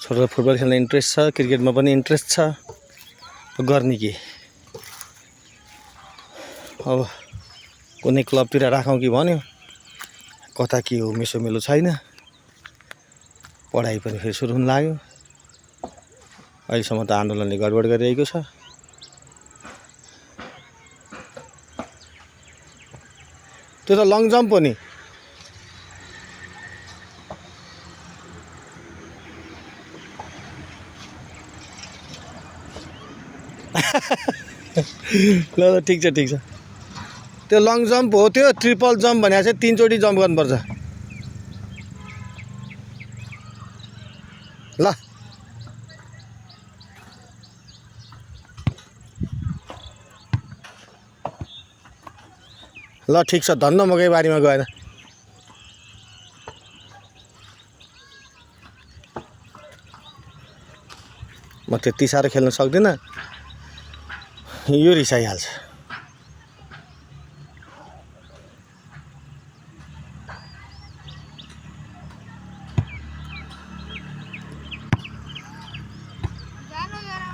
छोरालाई फुटबल खेल्न इन्ट्रेस्ट छ, क्रिकेटमा पनि इन्ट्रेस्ट छ, गर्ने के। अब कुनै क्लबतिर राखौँ कि भन्यो, कता के हो मेसोमेलो छैन। पढाइ पनि फेरि सुरु हुन लाग्यो। अहिलेसम्म त आन्दोलनले गडबड गरिरहेको छ। त्यो त लङ जम्प हो नि। ल ल ठिक छ ठिक छ। त्यो लङ जम्प हो, त्यो ट्रिपल जम्प भनेको चाहिँ 3 चोटि जम्प गर्नुपर्छ। ल ल ठिक छ, धन्न मकै बारीमा गएर। म त्यति साह्रो खेल्न सक्दिनँ, यो रिसाइहाल्छ।